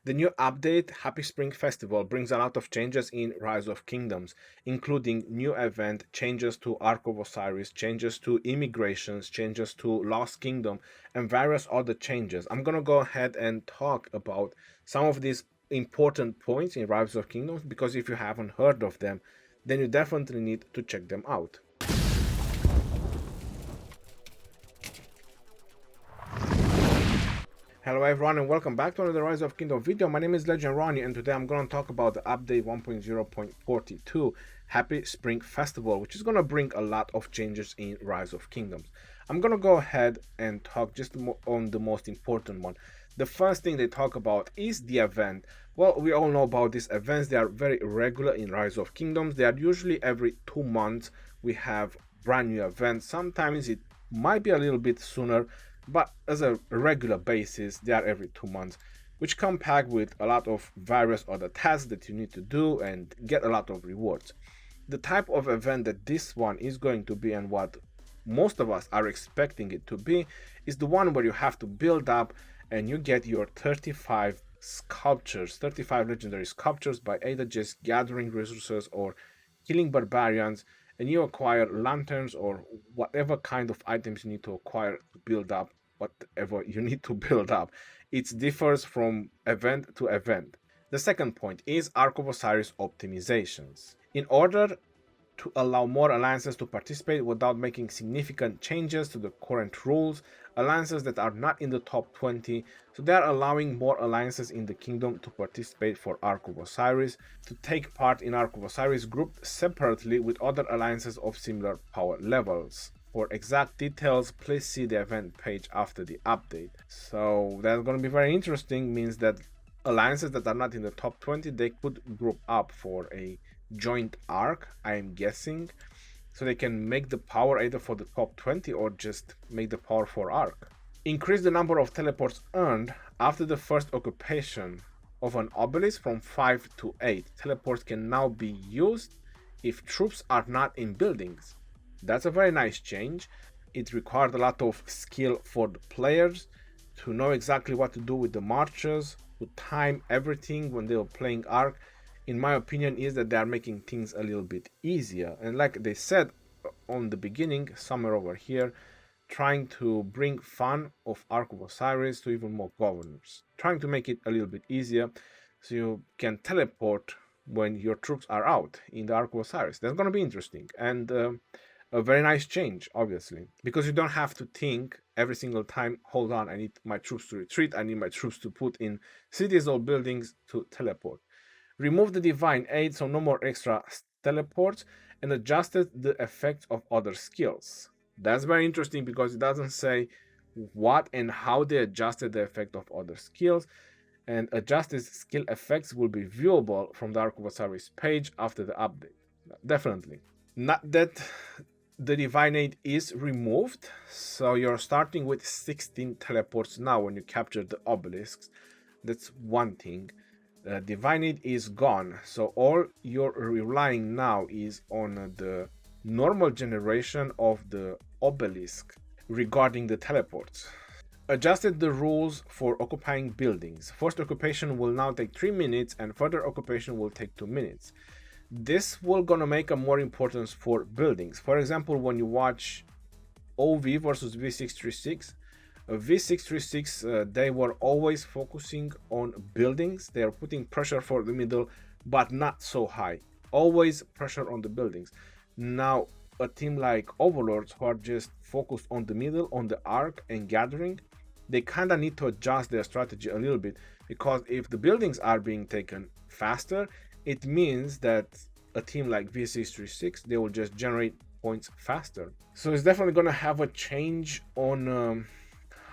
The new update, Happy Spring Festival, brings a lot of changes in Rise of Kingdoms, including new event, changes to Ark of Osiris, changes to immigrations, changes to Lost Kingdom, and various other changes. I'm gonna go ahead and talk about some of these important points in Rise of Kingdoms because if you haven't heard of them, then you definitely need to check them out. Hello everyone and welcome back to another Rise of Kingdom video. My name is Legend Ronnie and today I'm going to talk about the update 1.0.42 Happy Spring Festival, which is going to bring a lot of changes in Rise of Kingdoms. I'm going to go ahead and talk just on the most important one. The first thing they talk about is the event. Well, we all know about these events. They are very regular in Rise of Kingdoms. They are usually every 2 months we have brand new events. Sometimes it might be a little bit sooner, but as a regular basis they are every 2 months, which come packed with a lot of various other tasks that you need to do and get a lot of rewards. The type of event that this one is going to be and what most of us are expecting it to be is the one where you have to build up and you get your 35 sculptures, 35 legendary sculptures by either just gathering resources or killing barbarians, and you acquire lanterns or whatever kind of items you need to acquire to build up whatever you need to build up. It differs from event to event. The second point is Ark of Osiris optimizations. In order to allow more alliances to participate without making significant changes to the current rules, alliances that are not in the top 20, so they are allowing more alliances in the kingdom to participate for Ark of Osiris, to take part in Ark of Osiris grouped separately with other alliances of similar power levels. For exact details, please see the event page after the update. So that's going to be very interesting, means that alliances that are not in the top 20, they could group up for a joint arc, I am guessing, so they can make the power either for the top 20 or just make the power for arc. Increase the number of teleports earned after the first occupation of an obelisk from 5 to 8. Teleports can now be used if troops are not in buildings. That's a very nice change. It required a lot of skill for the players to know exactly what to do with the marches, to time everything when they were playing arc. In my opinion, is that they are making things a little bit easier, and like they said on the beginning, somewhere over here, trying to bring fun of Ark of Osiris to even more governors, trying to make it a little bit easier so you can teleport when your troops are out in the Ark of Osiris. That's going to be interesting and a very nice change, obviously, because you don't have to think every single time, hold on, I need my troops to retreat, I need my troops to put in cities or buildings to teleport. Remove the divine aid, so no more extra teleports, and adjusted the effects of other skills. That's very interesting because it doesn't say what and how they adjusted the effect of other skills, and adjusted skill effects will be viewable from the Ark of Osiris page after the update. Definitely. Not that the divine aid is removed, so you're starting with 16 teleports now when you capture the obelisks. That's one thing. Divine aid is gone, so all you're relying now is on the normal generation of the obelisk regarding the teleports. Adjusted the rules for occupying buildings. First occupation will now take 3 minutes and further occupation will take 2 minutes. This will gonna make a more importance for buildings. For example, when you watch OV versus V636, V636, they were always focusing on buildings. They are putting pressure for the middle, but not so high. Always pressure on the buildings. Now, a team like Overlords, who are just focused on the middle, on the arc and gathering, they kind of need to adjust their strategy a little bit, because if the buildings are being taken faster, it means that a team like V636, they will just generate points faster. So it's definitely going to have a change on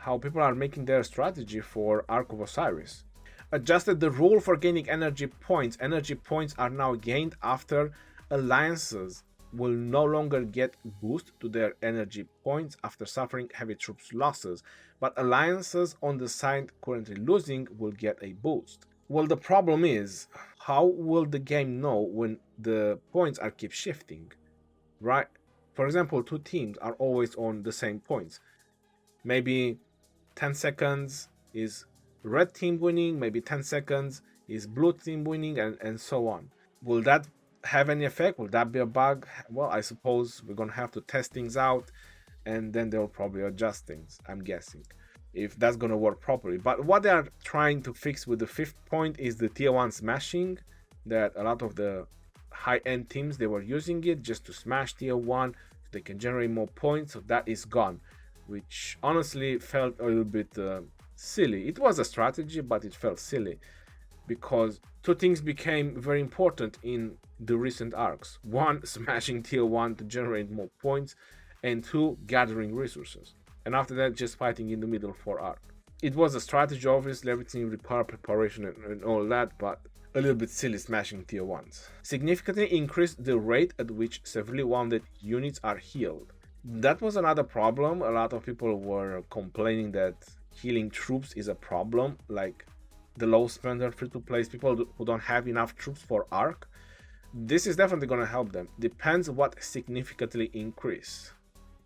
how people are making their strategy for Ark of Osiris. Adjusted the rule for gaining energy points. Energy points are now gained after alliances will no longer get boost to their energy points after suffering heavy troops losses, but alliances on the side currently losing will get a boost. Well, the problem is, how will the game know when the points are keep shifting, right? For example, two teams are always on the same points. Maybe 10 seconds is red team winning, maybe 10 seconds is blue team winning, and so on. Will that have any effect? Will that be a bug? Well, I suppose we're gonna have to test things out, and then they'll probably adjust things, I'm guessing, if that's gonna work properly. But what they are trying to fix with the fifth point is the tier 1 smashing, that a lot of the high-end teams, they were using it just to smash tier 1 so they can generate more points. So that is gone, which honestly felt a little bit silly. It was a strategy, but it felt silly because two things became very important in the recent arcs: one, smashing tier 1 to generate more points, and two, gathering resources, and after that just fighting in the middle for arc. It was a strategy, obviously, everything required preparation and all that, but a little bit silly smashing tier 1s. Significantly increased the rate at which severely wounded units are healed. That was another problem. A lot of people were complaining that healing troops is a problem, like the low spender free to play people who don't have enough troops for arc. This is definitely going to help them. Depends what significantly increase.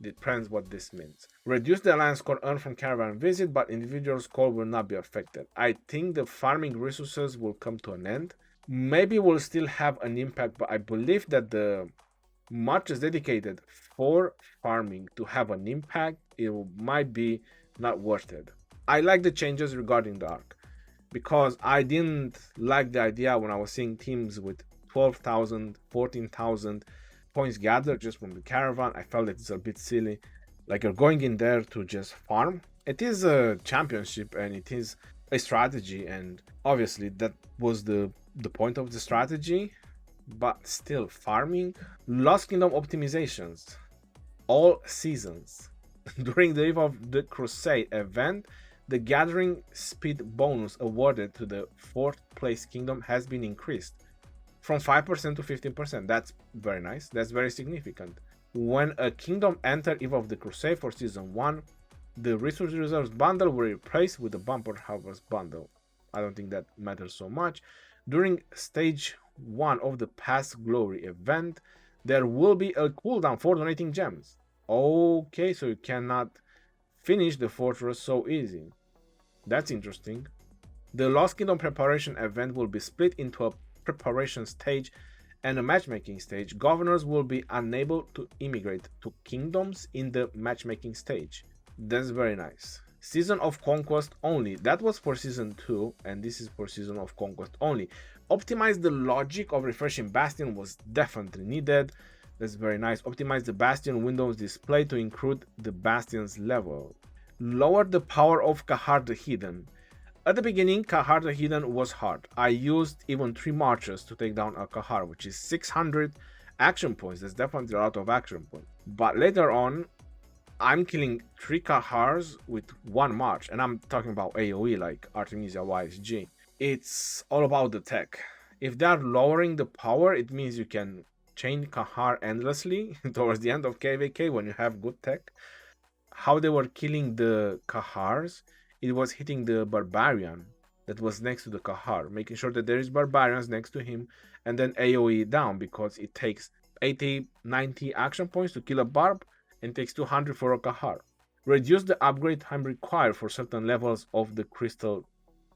Depends what this means. Reduce the alliance score earned from caravan visit, but individual score will not be affected. I think the farming resources will come to an end. Maybe will still have an impact, but I believe that the marches dedicated for farming to have an impact, it might be not worth it. I like the changes regarding the arc, because I didn't like the idea when I was seeing teams with 12,000, 14,000 points gathered just from the caravan. I felt it's a bit silly. Like, you're going in there to just farm. It is a championship and it is a strategy, and obviously that was the point of the strategy, but still farming. Lost Kingdom optimizations all seasons. During the Eve of the Crusade event, the gathering speed bonus awarded to the 4th place kingdom has been increased from 5% to 15%. That's very nice. That's very significant. When a kingdom entered Eve of the Crusade for season 1, the resource reserves bundle were replaced with the bumper harvest bundle. I don't think that matters so much. During stage 1 of the past glory event, there will be a cooldown for donating gems. Okay, so you cannot finish the fortress so easy. That's interesting. The Lost Kingdom preparation event will be split into a preparation stage and a matchmaking stage. Governors will be unable to immigrate to kingdoms in the matchmaking stage. That's very nice. Season of Conquest only. That was for season 2, and this is for season of Conquest only. Optimize the logic of refreshing Bastion was definitely needed. That's very nice. Optimize the Bastion Windows display to include the Bastion's level. Lower the power of Kahar the Hidden. At the beginning, Kahar the Hidden was hard. I used even 3 marches to take down a Kahar, which is 600 action points. That's definitely a lot of action points. But later on, I'm killing 3 Kahars with 1 march, and I'm talking about AoE like Artemisia YSG. It's all about the tech. If they're lowering the power, it means you can chain Kahar endlessly towards the end of KVK when you have good tech. How they were killing the Kahars, it was hitting the Barbarian that was next to the Kahar, making sure that there is Barbarians next to him, and then AoE down, because it takes 80, 90 action points to kill a Barb, and takes 200 for a Kahar. Reduce the upgrade time required for certain levels of the Crystal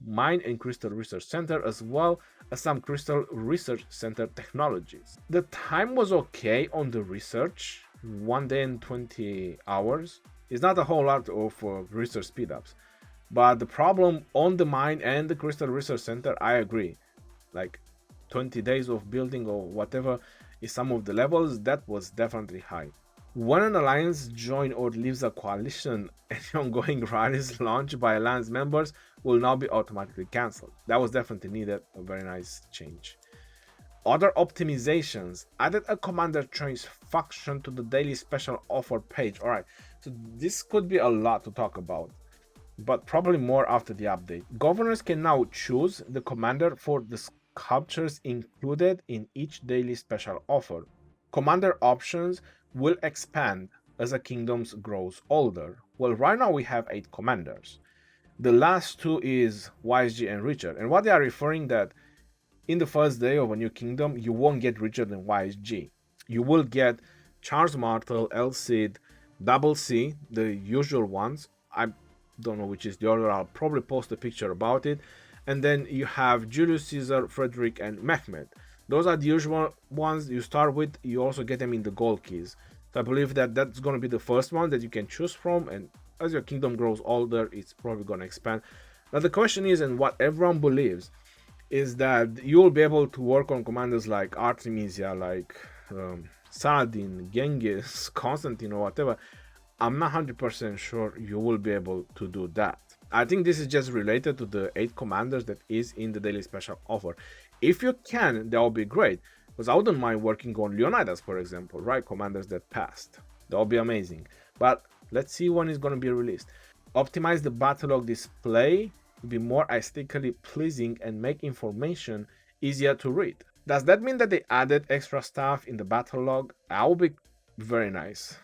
Mine and Crystal Research Center, as well as some Crystal Research Center technologies. The time was okay on the research, 1 day and 20 hours. It's not a whole lot of research speedups. But the problem on the mine and the Crystal Research Center, I agree. Like 20 days of building or whatever is some of the levels, that was definitely high. When an alliance joins or leaves a coalition, any ongoing rallies launched by alliance members will now be automatically cancelled. That was definitely needed, a very nice change. Other optimizations: added a commander choice function to the daily special offer page. Alright, so this could be a lot to talk about, but probably more after the update. Governors can now choose the commander for the sculptures included in each daily special offer. Commander options will expand as a kingdom grows older. Well, right now we have 8 commanders. The last 2 is YSG and Richard, and what they are referring that in the first day of a new kingdom, you won't get Richard and YSG. You will get Charles Martel, El Cid, Double C, the usual ones. don't know which is the order. I'll probably post a picture about it. And then you have Julius Caesar, Frederick, and Mehmed. Those are the usual ones you start with. You also get them in the gold keys. So I believe that that's going to be the first one that you can choose from, and as your kingdom grows older, it's probably going to expand. Now the question is, and what everyone believes, is that you'll be able to work on commanders like Artemisia, like Saladin, Genghis, Constantine, or whatever. I'm not 100% sure you will be able to do that. I think this is just related to the 8 commanders that is in the daily special offer. If you can, that will be great, because I wouldn't mind working on Leonidas, for example, right? Commanders that passed. That will be amazing. But let's see when it's going to be released. Optimize the battle log display to be more aesthetically pleasing and make information easier to read. Does that mean that they added extra stuff in the battle log? That would be very nice.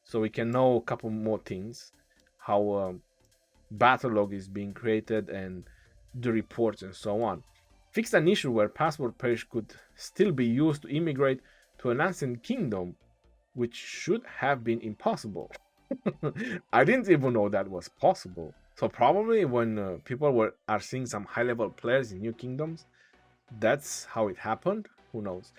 So we can know a couple more things, how battle log is being created and the reports and so on. Fixed an issue where passport page could still be used to immigrate to an ancient kingdom, which should have been impossible. I didn't even know that was possible. So probably when people are seeing some high-level players in new kingdoms, that's how it happened. Who knows?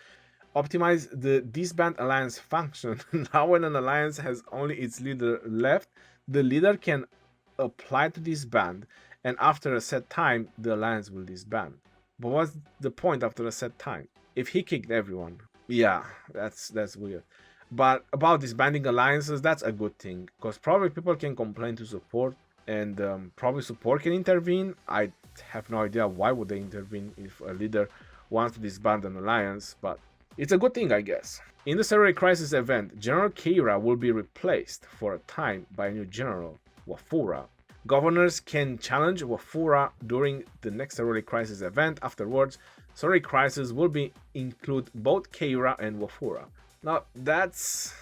Optimize the disband alliance function. Now when an alliance has only its leader left, the leader can apply to disband, and after a set time, the alliance will disband. But what's the point after a set time? If he kicked everyone. Yeah, that's weird. But about disbanding alliances, that's a good thing, because probably people can complain to support, and probably support can intervene. I have no idea why would they intervene if a leader wants to disband an alliance, but it's a good thing, I guess. In the Saturday Crisis event, General Keira will be replaced for a time by a new general, Wafura. Governors can challenge Wafura during the next Saturday Crisis event. Afterwards, Saturday Crisis will include both Keira and Wafura. Now, that's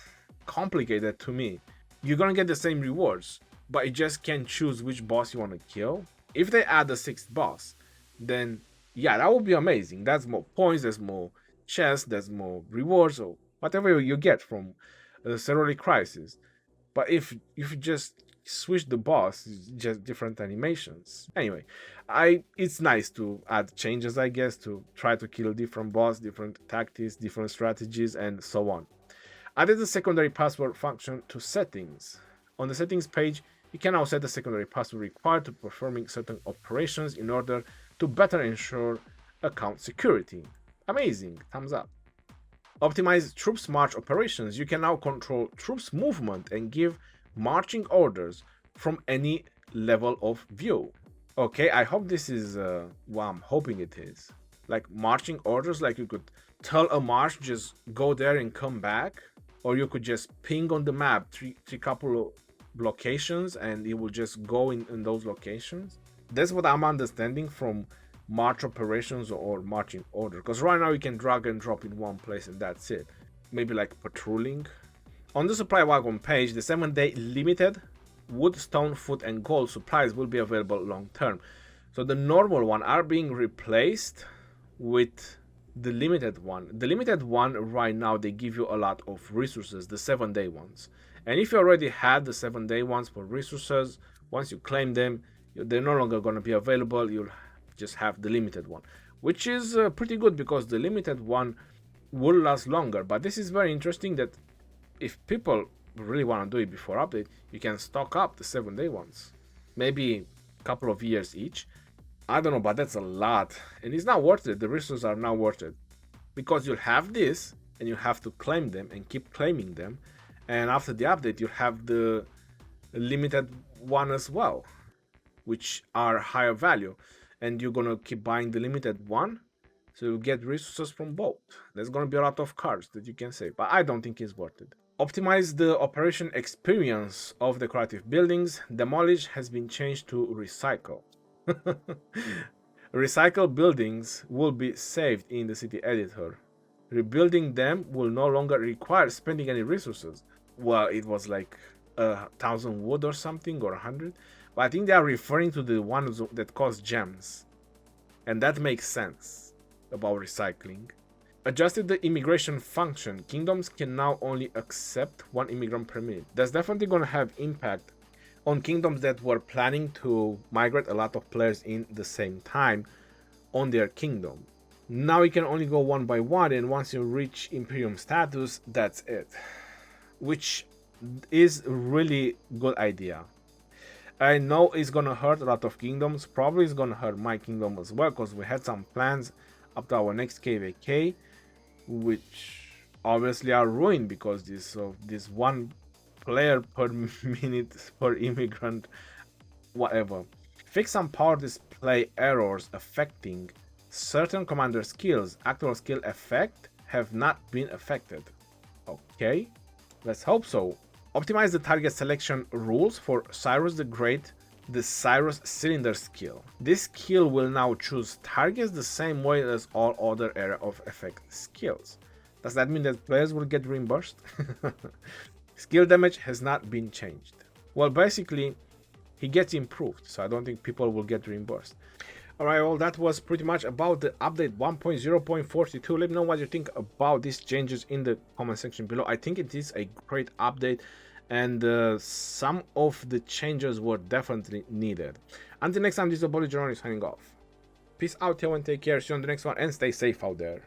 complicated to me. You're gonna get the same rewards, but you just can't choose which boss you want to kill. If they add a 6th boss, then yeah, that would be amazing. That's more points, there's more chests, there's more rewards, or whatever you get from the Saturday Crisis. But if you just switch the boss, it's just different animations. Anyway, it's nice to add changes, I guess, to try to kill different boss, different tactics, different strategies, and so on. Added the secondary password function to settings. On the settings page, you can now set the secondary password required to performing certain operations in order to better ensure account security. Amazing, thumbs up. Optimize troops march operations. You can now control troops movement and give marching orders from any level of view. Okay, I hope this is what I'm hoping it is. Like marching orders, like you could tell a march just go there and come back, or you could just ping on the map three couple of locations and it will just go in those locations. That's what I'm understanding from march operations or marching order, because right now you can drag and drop in one place and that's it. Maybe like patrolling. On the supply wagon page, the 7-day limited wood, stone, food and gold supplies will be available long term. So the normal one are being replaced with the limited one. The limited one right now, they give you a lot of resources, the 7-day ones. And if you already had the 7-day ones for resources, once you claim them, they're no longer going to be available. You'll just have the limited one, which is pretty good because the limited one will last longer. But this is very interesting that if people really want to do it before update, you can stock up the 7-day ones, maybe a couple of years each. I don't know, but that's a lot, and it's not worth it. The resources are not worth it because you'll have this and you have to claim them and keep claiming them, and after the update you have the limited one as well, which are higher value, and you're gonna keep buying the limited one, so you get resources from both. There's gonna be a lot of cards that you can save, but I don't think it's worth it. Optimize the operation experience of the creative buildings. Demolish has been changed to recycle. Recycle buildings will be saved in the city editor. Rebuilding them will no longer require spending any resources. Well, it was like 1,000 wood or something, or 100, but I think they are referring to the ones that cost gems, and that makes sense about recycling. Adjusted the immigration function. Kingdoms can now only accept one immigrant per minute. That's definitely going to have impact on kingdoms that were planning to migrate a lot of players in the same time on their kingdom. Now you can only go one by one, and once you reach Imperium status, that's it. Which is really good idea. I know it's gonna hurt a lot of kingdoms. Probably it's gonna hurt my kingdom as well, because we had some plans up to our next KVK, which obviously are ruined because this one player per minute per immigrant, whatever. Fix some power display errors affecting certain commander skills. Actual skill effect have not been affected. Okay, let's hope so. Optimize the target selection rules for Cyrus the Great, the Cyrus Cylinder skill. This skill will now choose targets the same way as all other area of effect skills. Does that mean that players will get reimbursed? Skill damage has not been changed. Well, basically, he gets improved, so I don't think people will get reimbursed. Alright, well, that was pretty much about the update 1.0.42. Let me know what you think about these changes in the comment section below. I think it is a great update, and some of the changes were definitely needed. Until next time, this is your boy Jerome signing off. Peace out, y'all, and take care. See you on the next one, and stay safe out there.